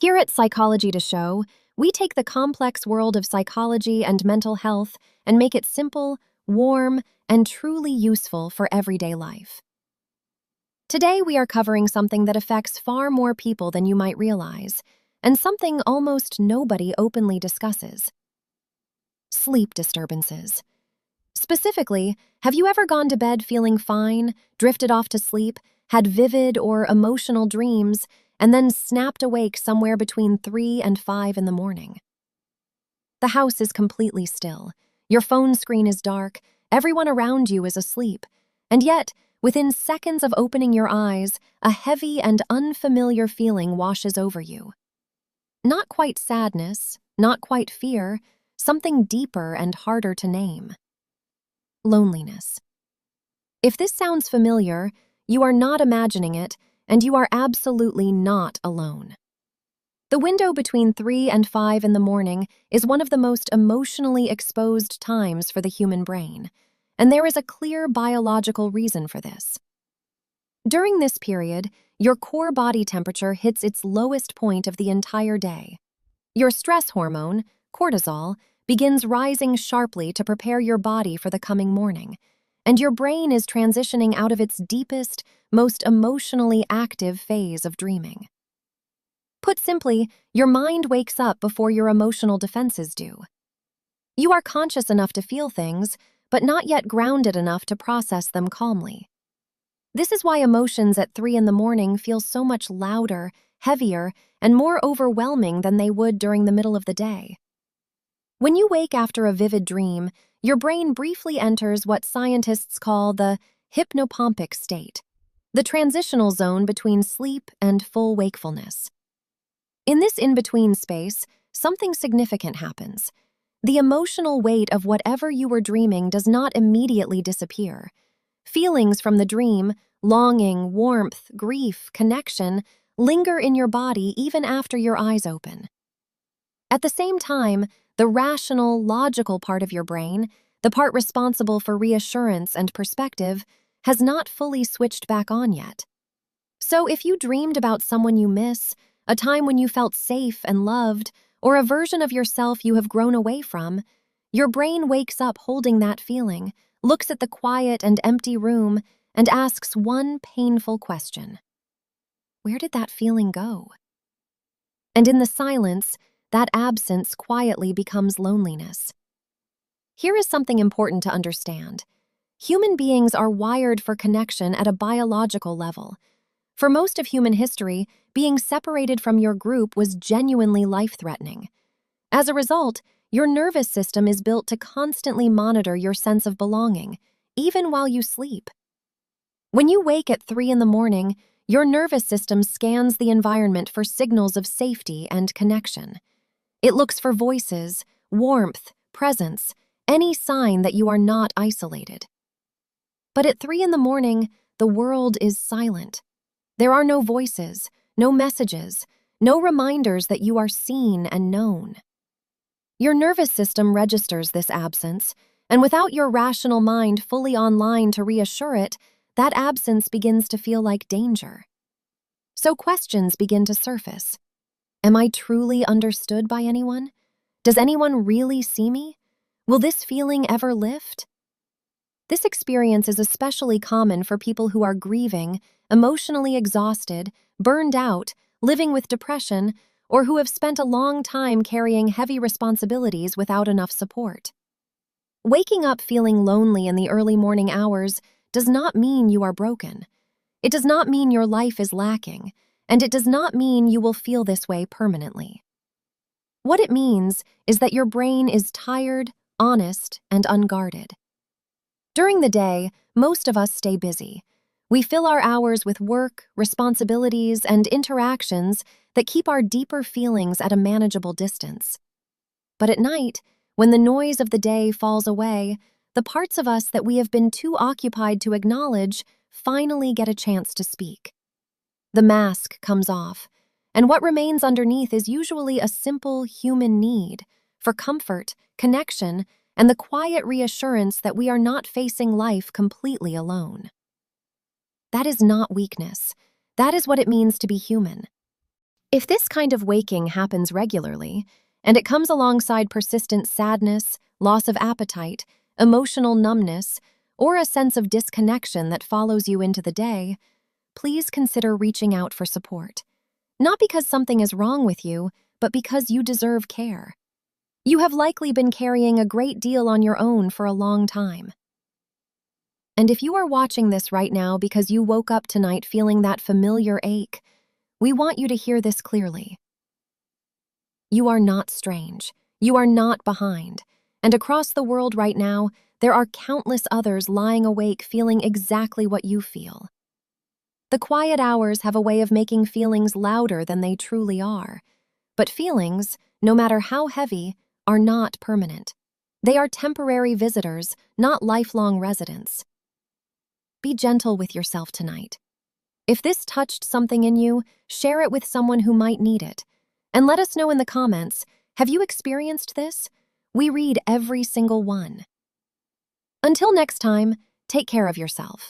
Here at Psychology to Show, we take the complex world of psychology and mental health and make it simple, warm, and truly useful for everyday life. Today, we are covering something that affects far more people than you might realize, and something almost nobody openly discusses: sleep disturbances. Specifically, have you ever gone to bed feeling fine, drifted off to sleep, had vivid or emotional dreams, and then snapped awake somewhere between 3 and 5 in the morning? The house is completely still. Your phone screen is dark. Everyone around you is asleep. And yet, within seconds of opening your eyes, a heavy and unfamiliar feeling washes over you. Not quite sadness, not quite fear, something deeper and harder to name: loneliness. If this sounds familiar, you are not imagining it, and you are absolutely not alone. The window between 3 and 5 in the morning is one of the most emotionally exposed times for the human brain, and there is a clear biological reason for this. During this period, your core body temperature hits its lowest point of the entire day. Your stress hormone, cortisol, begins rising sharply to prepare your body for the coming morning, and your brain is transitioning out of its deepest, most emotionally active phase of dreaming. Put simply, your mind wakes up before your emotional defenses do. You are conscious enough to feel things, but not yet grounded enough to process them calmly. This is why emotions at 3 in the morning feel so much louder, heavier, and more overwhelming than they would during the middle of the day. When you wake after a vivid dream, your brain briefly enters what scientists call the hypnopompic state, the transitional zone between sleep and full wakefulness. In this in-between space, something significant happens. The emotional weight of whatever you were dreaming does not immediately disappear. Feelings from the dream, longing, warmth, grief, connection, linger in your body even after your eyes open. At the same time, the rational, logical part of your brain, the part responsible for reassurance and perspective, has not fully switched back on yet. So if you dreamed about someone you miss, a time when you felt safe and loved, or a version of yourself you have grown away from, your brain wakes up holding that feeling, looks at the quiet and empty room, and asks one painful question: where did that feeling go? And in the silence, that absence quietly becomes loneliness. Here is something important to understand. Human beings are wired for connection at a biological level. For most of human history, being separated from your group was genuinely life-threatening. As a result, your nervous system is built to constantly monitor your sense of belonging, even while you sleep. When you wake at 3 in the morning, your nervous system scans the environment for signals of safety and connection. It looks for voices, warmth, presence, any sign that you are not isolated. But at 3 in the morning, the world is silent. There are no voices, no messages, no reminders that you are seen and known. Your nervous system registers this absence, and without your rational mind fully online to reassure it, that absence begins to feel like danger. So questions begin to surface. Am I truly understood by anyone? Does anyone really see me? Will this feeling ever lift? This experience is especially common for people who are grieving, emotionally exhausted, burned out, living with depression, or who have spent a long time carrying heavy responsibilities without enough support. Waking up feeling lonely in the early morning hours does not mean you are broken. It does not mean your life is lacking, and it does not mean you will feel this way permanently. What it means is that your brain is tired, honest, and unguarded. During the day, most of us stay busy. We fill our hours with work, responsibilities, and interactions that keep our deeper feelings at a manageable distance. But at night, when the noise of the day falls away, the parts of us that we have been too occupied to acknowledge finally get a chance to speak. The mask comes off, and what remains underneath is usually a simple human need for comfort, connection, and the quiet reassurance that we are not facing life completely alone. That is not weakness. That is what it means to be human. If this kind of waking happens regularly, and it comes alongside persistent sadness, loss of appetite, emotional numbness, or a sense of disconnection that follows you into the day, please consider reaching out for support. Not because something is wrong with you, but because you deserve care. You have likely been carrying a great deal on your own for a long time. And if you are watching this right now because you woke up tonight feeling that familiar ache, we want you to hear this clearly. You are not strange. You are not behind. And across the world right now, there are countless others lying awake feeling exactly what you feel. The quiet hours have a way of making feelings louder than they truly are. But feelings, no matter how heavy, are not permanent. They are temporary visitors, not lifelong residents. Be gentle with yourself tonight. If this touched something in you, share it with someone who might need it. And let us know in the comments, have you experienced this? We read every single one. Until next time, take care of yourself.